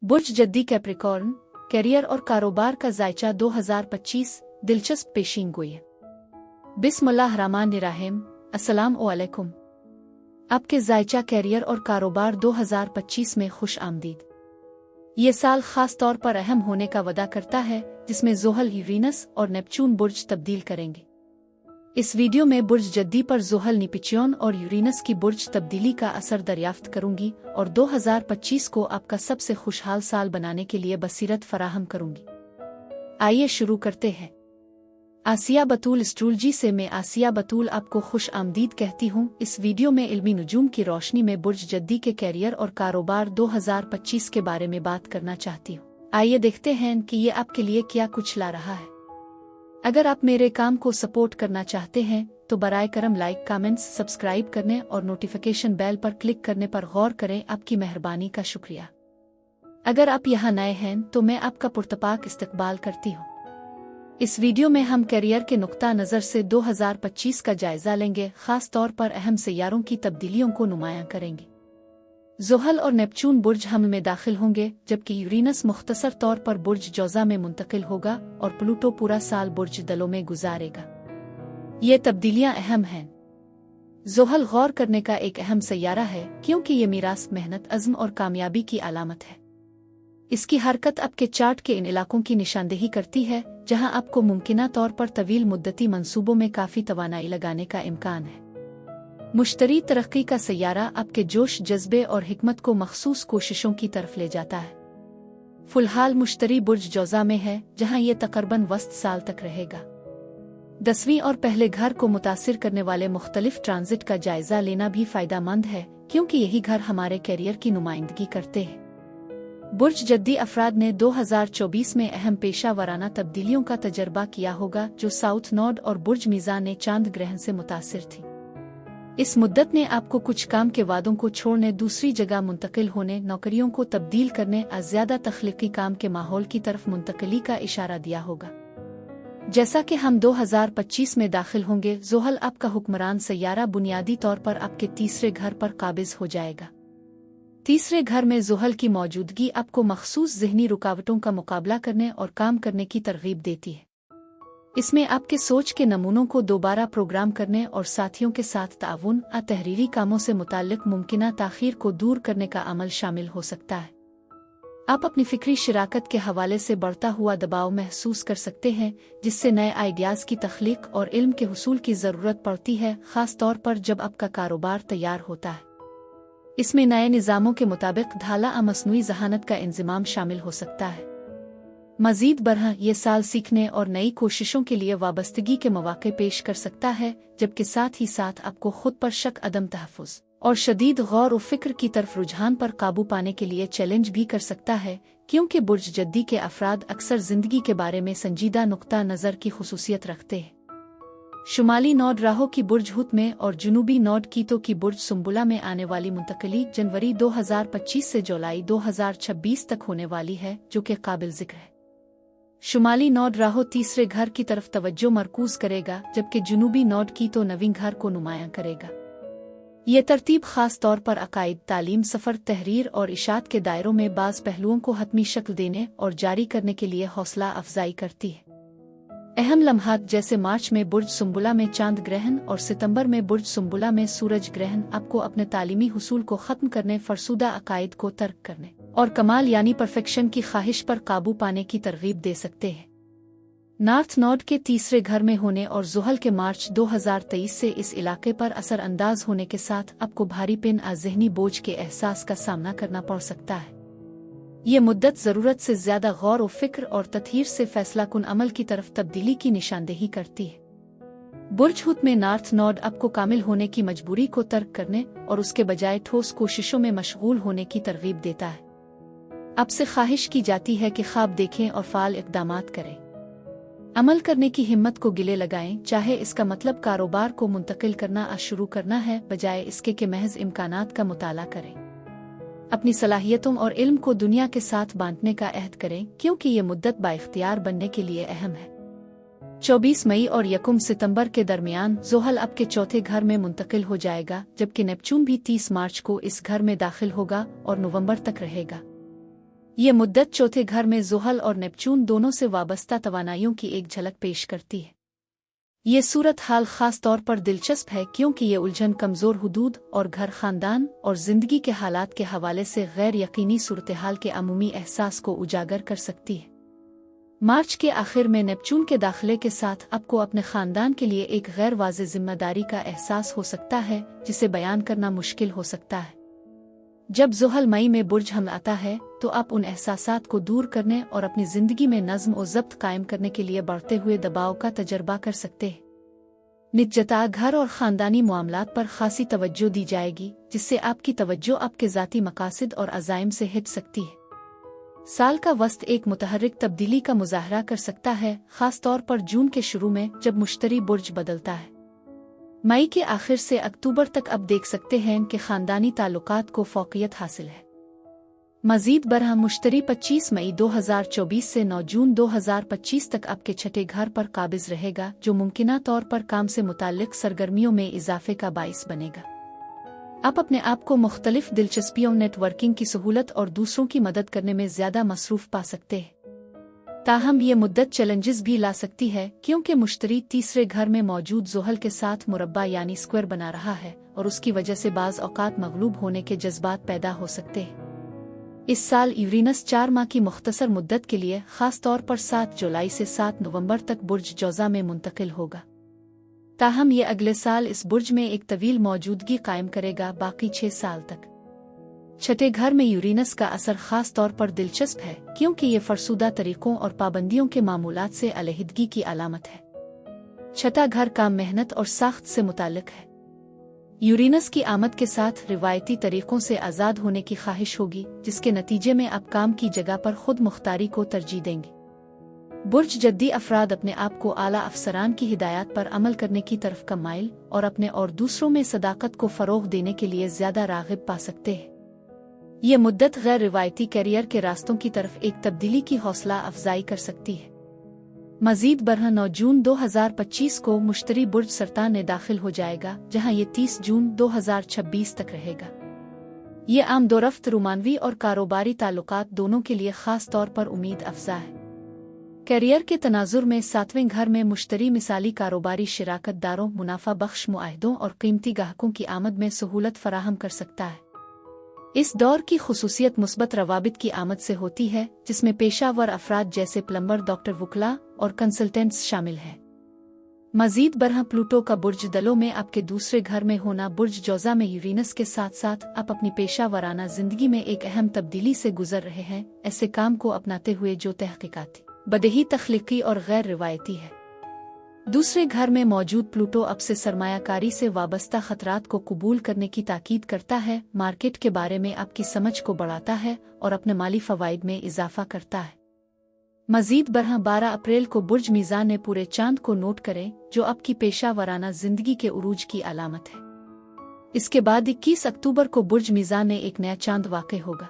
बुर्ज जद्दी Capricorn, career और कारोबार का जायचा 2025 दिलचस्प पेशीनगोई है। बिस्मिल्लाहिर्रहमानिर्रहीम, अस्सलाम वालेकुम। आपके जायचा कैरियर और कारोबार 2025 में खुश आमदीद। ये साल खास तौर पर अहम होने का वादा करता है, जिसमें ज़ोहल, यूरेनस और नेपच्यून बुर्ज तब्दील करेंगे। इस वीडियो में बुर्ज जद्दी पर ज़ोहल, नेपच्यून और यूरेनस की बुर्ज तब्दीली का असर दरियाफ्त करूंगी और 2025 को आपका सबसे खुशहाल साल बनाने के लिए बसीरत फराहम करूंगी। आइए शुरू करते हैं। आसिया बतूल एस्ट्रोलॉजी से मैं आसिया बतूल आपको खुश आमदीद कहती हूँ। इस वीडियो में इल्मी नुजूम की रोशनी में बुर्ज जद्दी के कैरियर और कारोबार 2025 के बारे में बात करना चाहती हूँ। आइए देखते हैं कि ये आपके लिए क्या कुछ ला रहा है। अगर आप मेरे काम को सपोर्ट करना चाहते हैं तो बराए करम लाइक, कमेंट्स, सब्सक्राइब करने और नोटिफिकेशन बेल पर क्लिक करने पर गौर करें। आपकी मेहरबानी का शुक्रिया। अगर आप यहाँ नए हैं तो मैं आपका पुरतपाक इस्तकबाल करती हूँ। इस वीडियो में हम कैरियर के नुक्ता नज़र से 2025 का जायजा लेंगे, खास तौर पर अहम सैयारों की तब्दीलियों को नुमायां करेंगे। ज़ोहल और नेपच्यून बुर्ज हम में दाखिल होंगे, जबकि यूरेनस मुख्तसर तौर पर बुर्ज जौज़ा में मुंतकिल होगा और प्लूटो पूरा साल बुर्ज दलों में गुजारेगा। ये तब्दीलियां अहम हैं। ज़ोहल गौर करने का एक अहम सैयारा है, क्योंकि ये मीरास, मेहनत, अज़्म और कामयाबी की अलामत है। इसकी हरकत आपके चार्ट के इन इलाकों की निशानदेही करती है जहां आपको मुमकिना तौर पर तवील मुद्दती मंसूबों में काफ़ी तवानाई लगाने का इम्कान है। मुश्तरी तरक्की का सैयारा आपके जोश, जज्बे और हिकमत को मखसूस कोशिशों की तरफ ले जाता है। फिलहाल मुश्तरी बुर्ज जौज़ा में है, जहां ये तकरीबन वस्त साल तक रहेगा। 10वीं और पहले घर को मुतासिर करने वाले मुख्तलिफ ट्रांजिट का जायजा लेना भी फायदेमंद है, क्योंकि यही घर हमारे कैरियर की नुमाइंदगी करते हैं। बुर्ज जद्दी अफराद ने 2024 में अहम पेशा वराना तब्दीलियों का तजर्बा किया होगा, जो साउथ नोड और बुर्ज मीज़ान ने चांद ग्रहण से मुतासिर थी। इस मुद्दत ने आपको कुछ काम के वादों को छोड़ने, दूसरी जगह मुंतकिल होने, नौकरियों को तब्दील करने, ज़्यादा तख्लीकी काम के माहौल की तरफ मुंतकली का इशारा दिया होगा। जैसा कि हम 2025 में दाखिल होंगे, ज़ोहल आपका हुक्मरान सैयारा बुनियादी तौर पर आपके तीसरे घर पर काबिज हो जाएगा। तीसरे घर में ज़ोहल की मौजूदगी आपको मखसूस ज़हनी रुकावटों का मुकाबला करने और काम करने की तरगीब देती है। इसमें आपके सोच के नमूनों को दोबारा प्रोग्राम करने और साथियों के साथ ताउन, तहरीरी कामों से मुताल्लिक मुमकिना ताख़ीर को दूर करने का अमल शामिल हो सकता है। आप अपनी फ़िक्री शराकत के हवाले से बढ़ता हुआ दबाव महसूस कर सकते हैं, जिससे नए आइडियाज़ की तख्लीक और इल्म के हुसूल की ज़रूरत पड़ती है, ख़ास तौर पर जब आपका कारोबार तैयार होता है। इसमें नए निज़ामों के मुताबिक ढाला मसनूई ज़हानत का इंज़िमाम शामिल हो सकता है। मज़ीद बरह ये साल सीखने और नई कोशिशों के लिए वाबस्तगी के मौक़े पेश कर सकता है, जबकि साथ ही साथ आपको खुद पर शक, अदम तहफ़्फ़ुज़ और शदीद गौर व फ़िक्र की तरफ रुझान पर काबू पाने के लिए चैलेंज भी कर सकता है, क्योंकि बुर्ज जद्दी के अफराद अक्सर ज़िंदगी के बारे में संजीदा नुक्ता नज़र की खुसूसियत रखते हैं। शुमाली नोड राहो की बुर्ज हुत में और जुनूबी नोड कीतो की बुर्ज सुम्बुला में आने वाली मुंतकली जनवरी 2025 से जुलाई 2026 तक होने वाली है, जो कि काबिल ज़िक्र है। शुमाली नोड राहो तीसरे घर की तरफ तवज्जो मरकूज करेगा, जबकि जुनूबी नोड कीतो नवीं घर को नुमायां करेगा। ये तरतीब खास तौर पर अकायद, तालीम, सफ़र, तहरीर और इशात के दायरों में बाज़ पहलुओं को हतमी शक्ल देने और जारी करने के लिए हौसला अफजाई करती है। अहम लम्हात जैसे मार्च में बुर्ज सुम्बुला में चांद ग्रहण और सितंबर में बुर्ज सुम्बुला में सूरज ग्रहण आपको अपने तालीमी हुसूल को ख़त्म करने, फरसूदा अकायद को तर्क करने और कमाल यानी परफेक्शन की ख्वाहिश पर काबू पाने की तरगीब दे सकते हैं। नॉर्थ नोड के तीसरे घर में होने और ज़ोहल के मार्च 2023 से इस इलाके पर असर अंदाज होने के साथ आपको भारी पिन ज़हनी बोझ के एहसास का सामना करना पड़ सकता है। ये मुद्दत ज़रूरत से ज़्यादा गौर व फ़िक्र और तत्हीर से फैसला कुन अमल की तरफ तब्दीली की निशानदेही करती है। बुर्ज हुत में नॉर्थ नोड आपको कामिल होने की मजबूरी को तर्क करने और उसके बजाय ठोस कोशिशों में मशगूल होने की तरगीब देता है। आपसे ख्वाहिश की जाती है कि ख्वाब देखें और फ़ाल इक़दामात करें। अमल करने की हिम्मत को गिले लगाएं, चाहे इसका मतलब कारोबार को मुंतकिल करना शुरू करना है, बजाय इसके कि महज इम्कानात का मुताला करें। अपनी सलाहियतों और इल्म को दुनिया के साथ बांटने का अहद करें, क्योंकि ये मुद्दत बाइख्तियार बनने के लिए अहम है। 24 मई और 1 सितंबर के दरमियान ज़ोहल आपके चौथे घर में मुंतकिल हो जाएगा, जबकि नेपच्यून भी 30 मार्च को इस घर में दाखिल होगा और नवंबर तक रहेगा। ये मुद्दत चौथे घर में ज़ुहल और नेपच्यून दोनों से वाबस्ता तवानाइयों की एक झलक पेश करती है। ये सूरत हाल ख़ास तौर पर दिलचस्प है क्योंकि ये उलझन कमज़ोर हुदूद और घर ख़ानदान और ज़िंदगी के हालात के हवाले से गैर यकीनी सूरत-ए-हाल के अमूमी एहसास को उजागर कर सकती है। मार्च के आखिर में नेपच्यून के दाखिले के साथ आपको अपने ख़ानदान के लिए एक गैर वाज़ेह ज़िम्मेदारी का एहसास हो सकता है जिसे बयान करना मुश्किल हो सकता है। जब ज़ुहल मई में बुर्ज हमला आता है तो आप उन एहसासात को दूर करने और अपनी ज़िंदगी में नज़्म और ज़ब्त कायम करने के लिए बढ़ते हुए दबाव का तजर्बा कर सकते हैं। निजता घर और ख़ानदानी मामलात पर खासी तवज्जो दी जाएगी जिससे आपकी तवज्जो आपके ज़ाती मकासद और अज़ाइम से हिट सकती है। साल का वस्त एक मुतहर्रिक तब्दीली का मुज़ाहरा कर सकता है, ख़ास तौर पर जून के शुरू में जब मुश्तरी बुर्ज बदलता है। मई के आखिर से अक्टूबर तक अब देख सकते हैं कि ख़ानदानी ताल्लुकात को फ़ौक़ियत हासिल है। मज़ीद बरह मुश्तरी 25 मई 2024 से 9 जून 2025 तक आपके छठे घर पर काबिज़ रहेगा, जो मुमकिना तौर पर काम से मुताल्लिक़ सरगर्मियों में इजाफे का बाइस बनेगा। आप अपने आप को मुख्तलिफ दिलचस्पियों, नेटवर्किंग की सहूलत और दूसरों की मदद करने में ज़्यादा मसरूफ़ पा सकते हैं। ताहम ये मुद्दत चैलेंजेस भी ला सकती है क्योंकि मुश्तरी तीसरे घर में मौजूद ज़ुहल के साथ मुरब्बा यानी स्क्वायर बना रहा है और उसकी वजह से बाज़ औक़ात मग़लूब होने के जज्बात पैदा हो सकते हैं। इस साल यूरेनस 4 माह की मुख्तसर मुद्दत के लिए ख़ास तौर पर 7 जुलाई से 7 नवंबर तक बुर्ज जौज़ा में मुंतकिल होगा। ताहम ये अगले साल इस बुर्ज में एक तवील मौजूदगी कायम करेगा, बाकी 6 साल तक। छठे घर में यूरेनस का असर ख़ास तौर पर दिलचस्प है क्योंकि ये फरसूदा तरीक़ों और पाबंदियों के मामूलात से अलहदगी की अलामत है। छठा घर काम, मेहनत और साख्त से मुताल्लिक़ है। यूरेनस की आमद के साथ रिवायती तरीक़ों से आज़ाद होने की ख्वाहिश होगी, जिसके नतीजे में आप काम की जगह पर खुद मुख्तारी को तरजीह देंगे। बुर्ज जद्दी अफराद अपने आप को आला अफसरान की हिदायत पर अमल करने की तरफ का माइल और अपने और दूसरों में सदाकत को फ़रोग़ देने के लिए ज़्यादा राग़िब पा सकते हैं। ये मुद्दत गैर रिवायती कैरियर के रास्तों की तरफ एक तब्दीली की हौसला अफजाई कर सकती है। मज़ीद बरह 9 जून 2025 को मुश्तरी बुर्ज सरतान में दाखिल हो जाएगा, जहां ये 30 जून 2026 तक रहेगा। ये आमदोरफ्त, रोमानवी और कारोबारी ताल्लुकात दोनों के लिए ख़ास तौर पर उम्मीद अफजा है। कैरियर के तनाजुर में 7वें घर में मुश्तरी मिसाली कारोबारी शिराकतदारों, मुनाफा बख्श मुआहदों और कीमती गाहकों की आमद में सहूलत फराहम कर सकता है। इस दौर की खुसूसियत मुस्बत रवाबित की आमद से होती है, जिसमें पेशावर अफराद जैसे प्लम्बर, डॉक्टर, वुकला और कंसल्टेंट्स शामिल हैं। मज़ीद बरह प्लूटो का बुर्ज दलों में आपके दूसरे घर में होना बुर्ज जौज़ा में यूरेनस के साथ साथ आप अपनी पेशावराना ज़िंदगी में एक अहम तब्दीली से गुजर रहे हैं, ऐसे काम को अपनाते हुए जो तहक़ीक़ाती, बदही, तख्लीक़ी और गैर रिवायती है। दूसरे घर में मौजूद प्लूटो अब से सरमायाकारी से वाबस्ता खतरात को कबूल करने की ताकीद करता है, मार्केट के बारे में आपकी समझ को बढ़ाता है और अपने माली फ़वाइद में इजाफा करता है। मज़ीद बरह 12 अप्रैल को बुर्ज मीज़ान ने पूरे चांद को नोट करें, जो आपकी पेशावराना ज़िंदगी के उरूज की अलामत है। इसके बाद 21 अक्टूबर को बुर्ज मीज़ान में एक नया चांद वाक़ई होगा।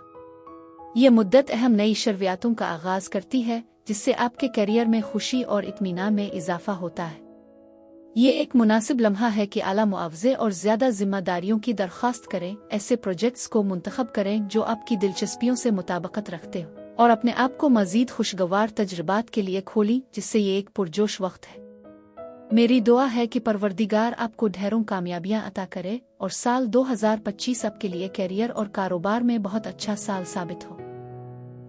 ये मुद्दत अहम नई शर्वियातों का आगाज़ करती है, जिससे आपके करियर में खुशी और इत्मीनान में इजाफा होता है। ये एक मुनासिब लम्हा है कि आला मुआवजे और ज़्यादा जिम्मेदारियों की दरख्वास्त करें, ऐसे प्रोजेक्ट्स को मुंतखब करें जो आपकी दिलचस्पियों से मुताबिकत रखते हो और अपने आप को मज़ीद खुशगवार तजर्बात के लिए खोली, जिससे ये एक पुरजोश वक्त है। मेरी दुआ है कि परवरदिगार आपको ढेरों कामयाबियां अता करे और साल 2025 आपके लिए कैरियर और कारोबार में बहुत अच्छा साल साबित हो।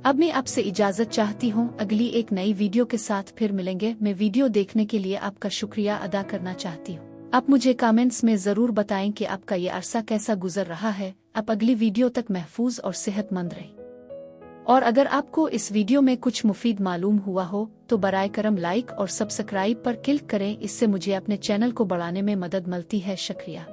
अब मैं आपसे इजाज़त चाहती हूँ, अगली एक नई वीडियो के साथ फिर मिलेंगे। मैं वीडियो देखने के लिए आपका शुक्रिया अदा करना चाहती हूँ। आप मुझे कमेंट्स में ज़रूर बताएं कि आपका ये अरसा कैसा गुजर रहा है। आप अगली वीडियो तक महफूज और सेहतमंद रहें। और अगर आपको इस वीडियो में कुछ मुफीद मालूम हुआ हो तो बराए करम लाइक और सब्सक्राइब पर क्लिक करें, इससे मुझे अपने चैनल को बढ़ाने में मदद मिलती है। शुक्रिया।